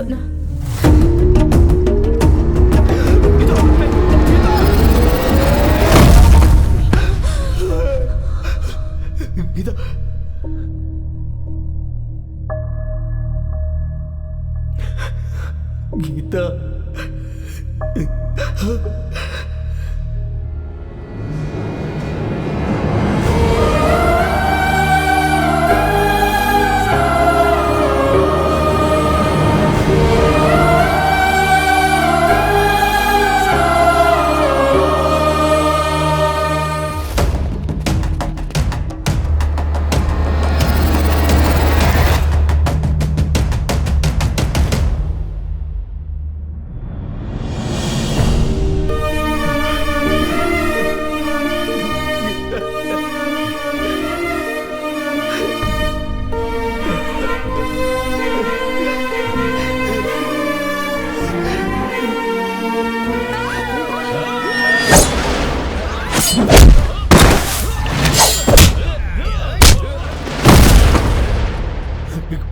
देखो ना। गीता, गीता,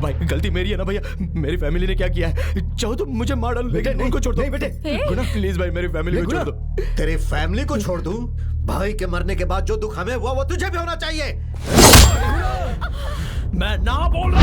भाई गलती मेरी है ना भैया, मेरी फैमिली ने क्या किया है, चाहो तो मुझे मार डालो, लेकिन उनको छोड़ दो। नहीं बेटे, गुना प्लीज भाई मेरी फैमिली को छोड़ दो। तेरी फैमिली को छोड़ दूं? भाई के मरने के बाद जो दुख हमें हुआ वो तुझे भी होना चाहिए। मैं ना बोल रहा।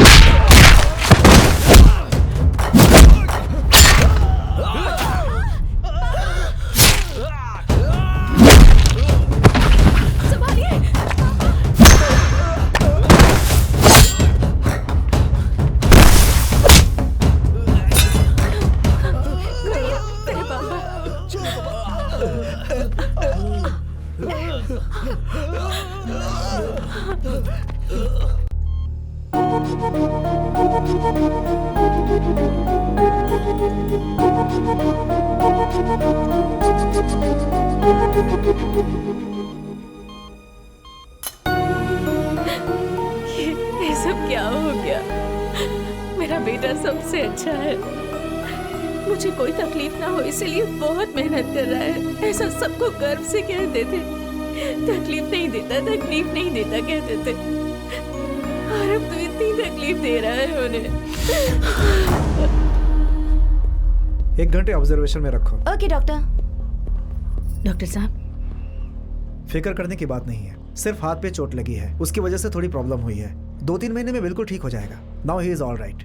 ये सब क्या हो गया? मेरा बेटा सबसे अच्छा है, मुझे कोई तकलीफ ना हो इसलिए बहुत मेहनत कर रहा है, ऐसा सबको गर्व से कहते थे। तकलीफ नहीं देता, तकलीफ नहीं देता कहते थे, और अब तो इतनी तकलीफ दे रहा है उन्हें। 1 घंटे ऑब्जर्वेशन में रखो। Okay doctor. डॉक्टर साहब, फिक्र करने की बात नहीं है, सिर्फ हाथ पे चोट लगी है, उसकी वजह से थोड़ी प्रॉब्लम हुई है। 2-3 महीने में बिल्कुल ठीक हो जाएगा। Now he is all right.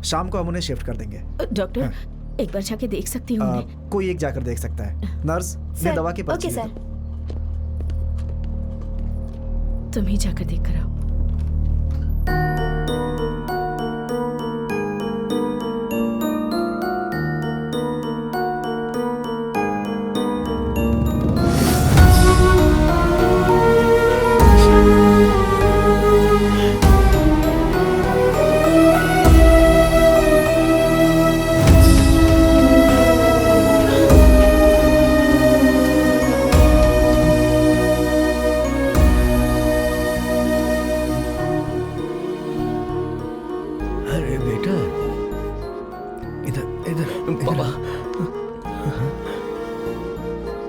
शाम को हम उन्हें शिफ्ट कर देंगे। डॉक्टर हाँ। एक बार जाके देख सकती हूँ उन्हें? कोई एक जाकर देख सकता है। नर्स, ये दवा की पर्ची ओके दे सर। दो। तुम ही जाकर देख कर आओ। अरे बेटा, इधर इधर बाबा,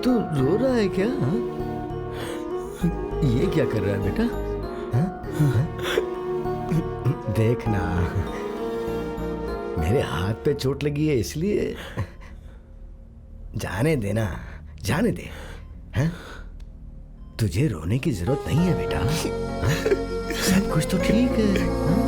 तू रो रहा है क्या? ये क्या कर रहा है बेटा? देखना, मेरे हाथ पे चोट लगी है इसलिए। जाने देना, जाने दे। हैं? तुझे रोने की जरूरत नहीं है बेटा। सब कुछ तो ठीक है। हाँ?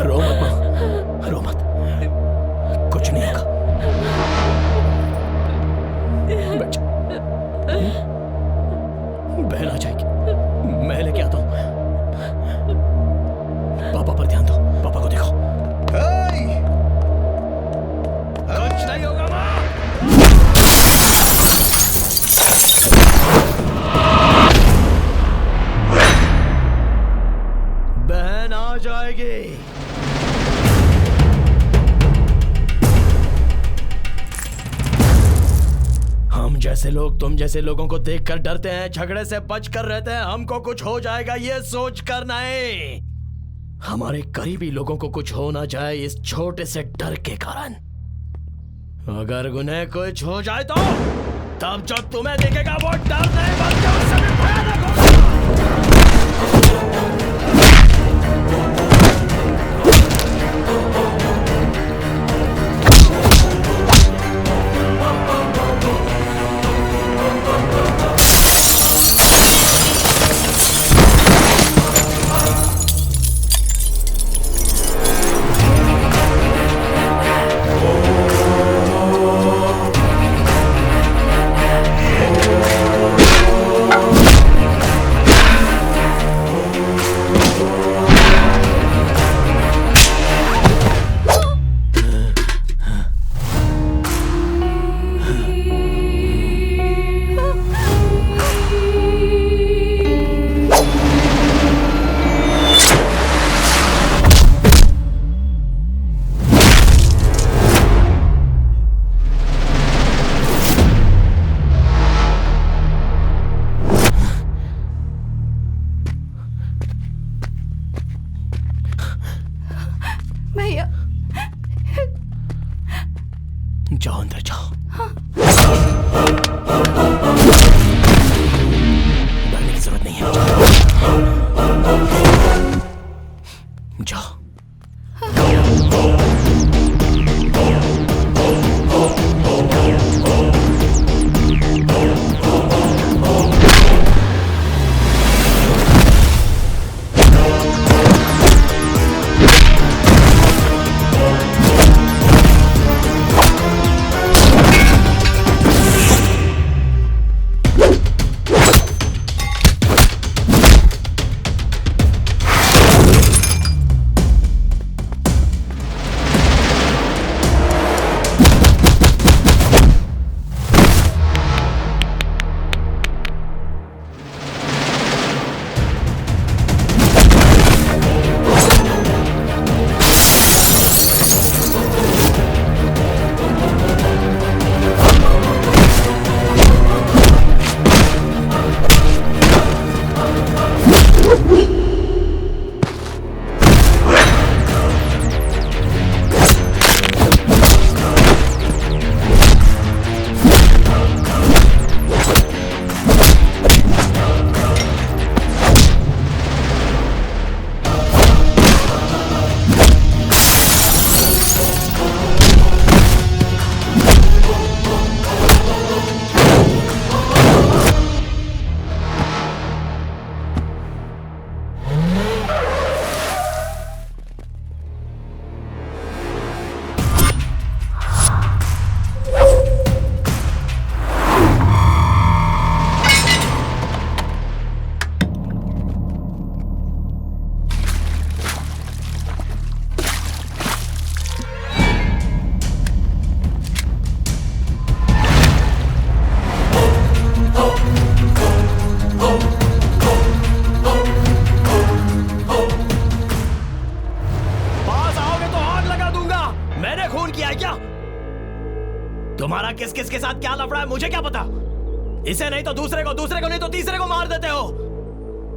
रो मत माँ, रो मत, कुछ नहीं होगा। बैठ जा। बहन आ जाएगी, मैं लेके आता हूँ। पापा पर ध्यान दो, पापा को देखो। जैसे लोग तुम जैसे लोगों को देखकर डरते हैं, झगड़े से बचकर रहते हैं, हमको कुछ हो जाएगा ये सोच कर नहीं, हमारे करीबी लोगों को कुछ हो ना जाए इस छोटे से डर के कारण। अगर उन्हें कुछ हो जाए तो तब जो तुम्हें दिखेगा वो डर नहीं बल्कि उससे भी भयानक होगा। भैया जाओ अंदर जाओ। डरने की जरूरत नहीं है, जाओ। तुम्हारा किस किस के साथ क्या लफड़ा है मुझे क्या पता। इसे नहीं तो दूसरे को नहीं तो तीसरे को मार देते हो।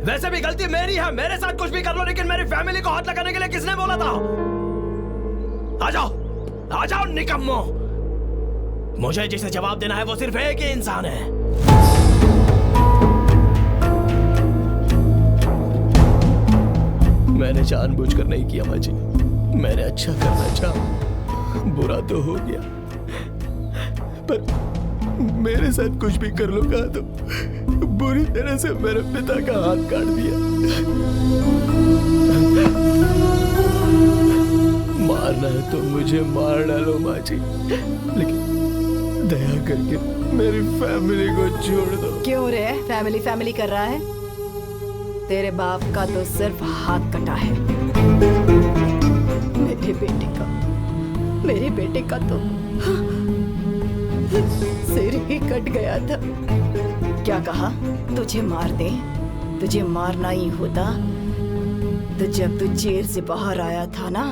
वैसे भी गलती मेरी है, मेरे साथ कुछ भी कर लो, लेकिन मेरी फैमिली को हाथ लगाने के लिए किसने बोला था? आ जाओ निकम्मो। मुझे जिसे जवाब देना है वो सिर्फ एक ही इंसान है। मैंने जानबूझकर नहीं किया माँ जी, मैंने अच्छा करना चाहा, बुरा तो हो गया, पर मेरे साथ कुछ भी कर लो कहा तो बुरी तरह से मेरे पिता का हाथ काट दिया। मारना है तो मुझे मार डालो माँ जी, लेकिन दया करके मेरी फैमिली को छोड़ दो। क्यों रे फैमिली कर रहा है? तेरे बाप का तो सिर्फ हाथ कटा है, मेरे बेटे का तो सिर ही कट गया था। क्या कहा? तुझे मार दे? तुझे मारना ही होता तो जब तू जेल से बाहर आया था ना,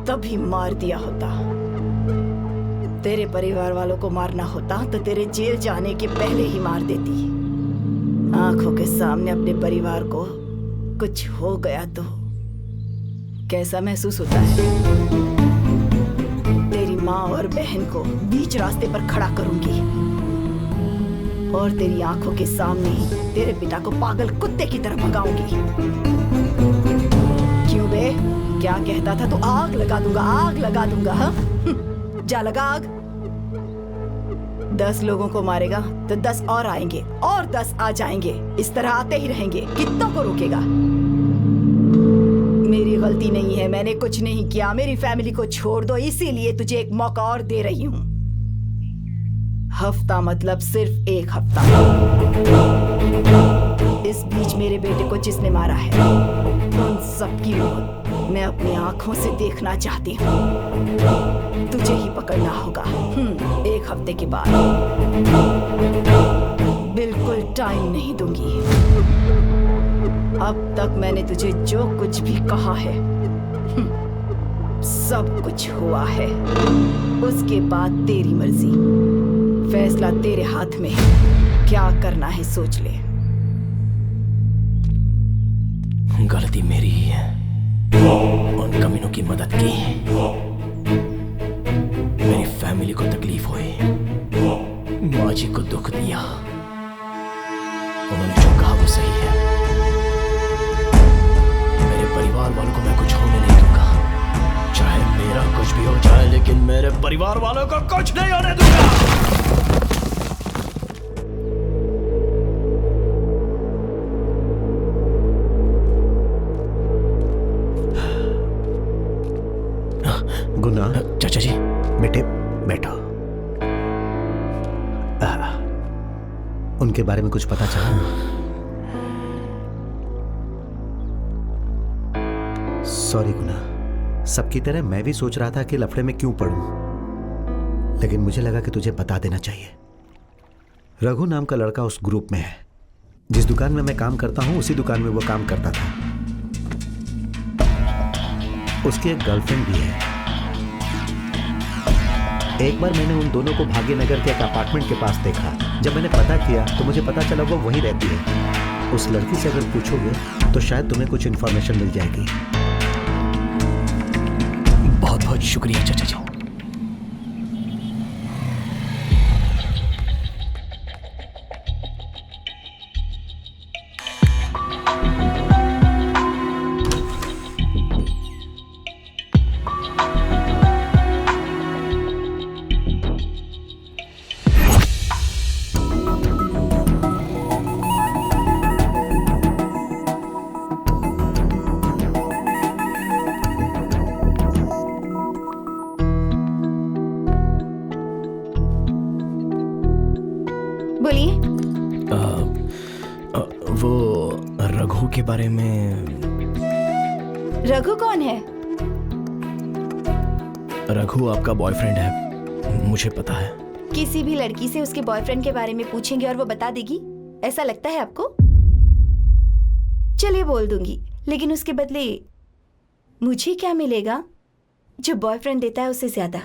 तभी मार दिया होता। तेरे परिवार वालों को मारना होता तो तेरे जेल जाने के पहले ही मार देती। आंखों के सामने अपने परिवार को कुछ हो गया तो कैसा महसूस होता है? तेरी माँ और बहन को बीच रास्ते पर खड़ा करूंगी और तेरी आंखों के सामने ही तेरे पिता को पागल कुत्ते की तरह भगाऊंगी। क्यों बे, क्या कहता था तू? आग लगा दूंगा, आग लगा दूंगा। हाँ, जा लगा आग। 10 लोगों को मारेगा तो 10 और आएंगे और 10 आ जाएंगे। इस तरह आते ही रहेंगे। कितनों को रोकेगा? मेरी गलती नहीं है, मैंने कुछ नहीं किया। मेरी फैमिली को छोड़ दो, इसीलिए तुझे एक मौका और दे रही हूँ। हफ्ता मतलब सिर्फ 1 हफ्ता। इस बीच मेरे बेटे को जिसने मारा है उन सबकी मौत मैं अपनी आंखों से देखना चाहती हूँ। तुझे ही पकड़ना होगा 1 हफ्ते के बाद। बिल्कुल टाइम नहीं दूंगी। अब तक मैंने तुझे जो कुछ भी कहा है सब कुछ हुआ है। उसके बाद तेरी मर्जी, फैसला तेरे हाथ में है। क्या करना है सोच ले। गलती मेरी ही है, उन कमीनों की मदद की, मेरी फैमिली को तकलीफ हुई, माँ जी को दुख दिया। उन्होंने जो कहा वो सही है। मेरे परिवार वालों को मैं कुछ होने नहीं दूंगा। चाहे मेरा कुछ भी हो जाए, लेकिन मेरे परिवार वालों को कुछ नहीं होने दूंगा। गुना, चाचा जी, बेटे बैठो। उनके बारे में कुछ पता चला? सॉरी गुना, सबकी तरह मैं भी सोच रहा था कि लफड़े में क्यों पड़ूं, लेकिन मुझे लगा कि तुझे बता देना चाहिए। रघु नाम का लड़का उस ग्रुप में है। जिस दुकान में मैं काम करता हूं उसी दुकान में वो काम करता था। उसकी एक गर्लफ्रेंड भी है। एक बार मैंने उन दोनों को भाग्यनगर के एक अपार्टमेंट के पास देखा। जब मैंने पता किया तो मुझे पता चला वो वहीं रहती है। उस लड़की से अगर पूछोगे तो शायद तुम्हें कुछ इन्फॉर्मेशन मिल जाएगी। बहुत बहुत शुक्रिया चाचा जी। वो रघु के बारे में। रघु कौन है? रघु आपका बॉयफ्रेंड है, मुझे पता है। किसी भी लड़की से उसके बॉयफ्रेंड के बारे में पूछेंगे और वो बता देगी, ऐसा लगता है आपको? चलिए बोल दूंगी, लेकिन उसके बदले मुझे क्या मिलेगा जो बॉयफ्रेंड देता है उससे ज्यादा?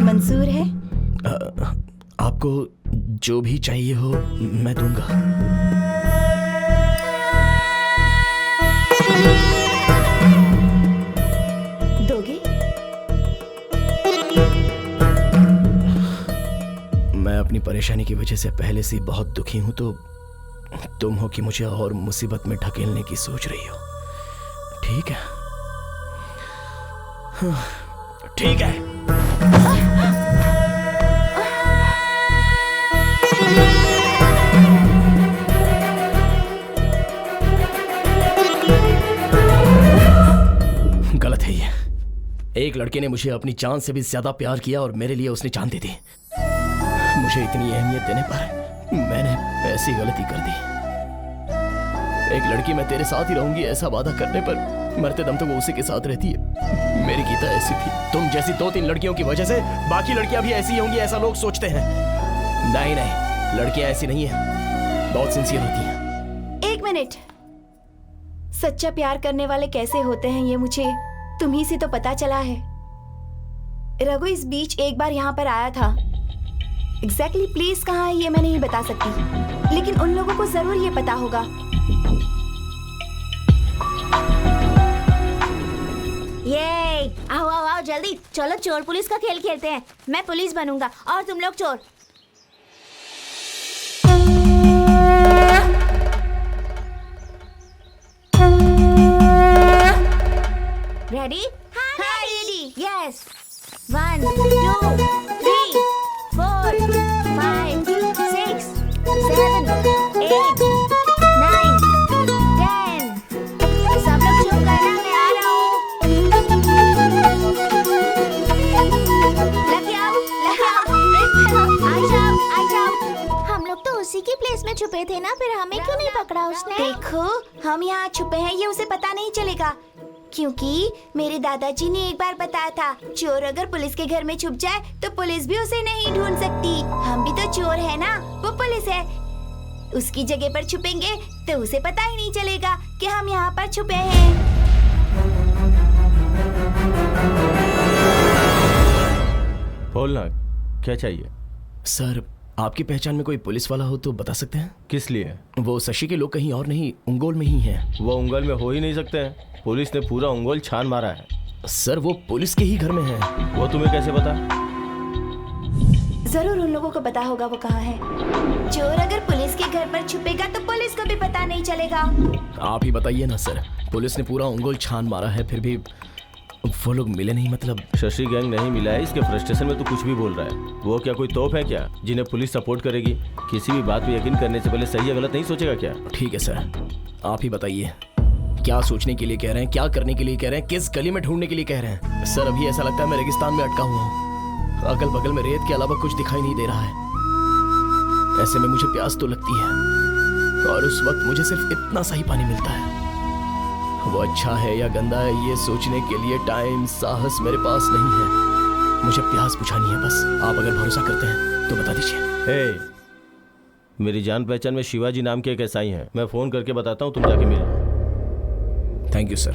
मंजूर है? आपको जो भी चाहिए हो मैं दूंगा। दोगे? मैं अपनी परेशानी की वजह से पहले से बहुत दुखी हूं, तो तुम हो कि मुझे और मुसीबत में ढकेलने की सोच रही हो। ठीक है, ठीक है। गलत है ये। एक लड़के ने मुझे अपनी जान से भी ज्यादा प्यार किया और मेरे लिए उसने जान दे दी। मुझे इतनी अहमियत देने पर मैंने ऐसी गलती कर दी। एक लड़की मैं तेरे साथ ही रहूंगी ऐसा वादा करने पर मरते दम तक वो उसी के साथ रहती है। मेरी गीता ऐसी थी। तुम जैसी 2-3 लड़कियों की वजह से बाकी लड़कियां भी ऐसी होंगी ऐसा लोग सोचते हैं। नहीं नहीं, लड़कियां ऐसी नहीं है, बहुत सिंसियर होती हैं। 1 मिनट, सच्चा प्यार करने वाले कैसे होते हैं ये मुझे तुम ही से तो पता चला है। रघु इस बीच एक बार यहाँ पर आया था। एग्जैक्टली प्लेस कहाँ है ये मैं नहीं बता सकती, लेकिन उन लोगों को जरूर ये पता होगा। ये आओ आओ आओ जल्दी, चलो चोर पुलिस का खेल खेलते हैं। मैं पुलिस बनूंगा और तुम लोग चोर। रेडी? हाँ रेडी। यस। 1 2 3 4 5 6 7 8 9 10। सब लोग चुप करना, मैं आ रहा हूँ। लग जाओ, आ जाओ। हम लोग तो उसी की प्लेस में छुपे थे ना, फिर हमें क्यों नहीं पकड़ा उसने? देखो हम यहाँ छुपे हैं, ये उसे पता नहीं चलेगा, क्योंकि मेरे दादाजी ने एक बार बताया था, चोर अगर पुलिस के घर में छुप जाए तो पुलिस भी उसे नहीं ढूंढ सकती। हम भी तो चोर है ना, वो पुलिस है। उसकी जगह पर छुपेंगे तो उसे पता ही नहीं चलेगा कि हम यहाँ पर छुपे हैं। बोलना, क्या चाहिए? सर, आपकी पहचान में कोई पुलिस वाला हो तो बता सकते हैं? किस लिए? वो शशि के लोग कहीं और नहीं, उंगोल में ही हैं। वो उंगल में हो ही नहीं सकते हैं। पुलिस ने पूरा उंगोल छान मारा है। सर, वो पुलिस के ही घर में है। वो तुम्हें कैसे पता? जरूर उन लोगों को पता होगा वो कहाँ है। चोर अगर पुलिस के घर पर छुपेगा तो पुलिस को भी पता नहीं चलेगा। आप ही बताइए ना सर, पुलिस ने पूरा उंगल छान मारा है, फिर भी वो लोग मिले नहीं। मतलब शशि गैंग नहीं मिला है, इसके फ्रस्ट्रेशन में तो कुछ भी बोल रहा है। वो क्या कोई तोप है क्या जिन्हें पुलिस सपोर्ट करेगी? किसी भी बात पे यकीन करने से पहले सही या गलत नहीं सोचेगा क्या? ठीक है सर, आप ही बताइए, क्या सोचने के लिए कह रहे हैं, क्या करने के लिए कह रहे हैं, किस गली में ढूंढने के लिए कह रहे हैं? सर, अभी ऐसा लगता है मैं रेगिस्तान में अटका हुआ हूँ। अगल बगल में रेत के अलावा कुछ दिखाई नहीं दे रहा है। ऐसे में मुझे प्यास तो लगती है, और उस वक्त मुझे सिर्फ इतना सा ही पानी मिलता है। वो अच्छा है या गंदा है, ये सोचने के लिए टाइम, साहस मेरे पास नहीं है। मुझे प्यास बुझानी है बस। आप अगर भरोसा करते हैं तो बता दीजिए। मेरी जान पहचान में शिवाजी नाम के एक एसआई हैं। मैं फोन करके बताता हूँ, तुम जाके मिलो। Thank you sir.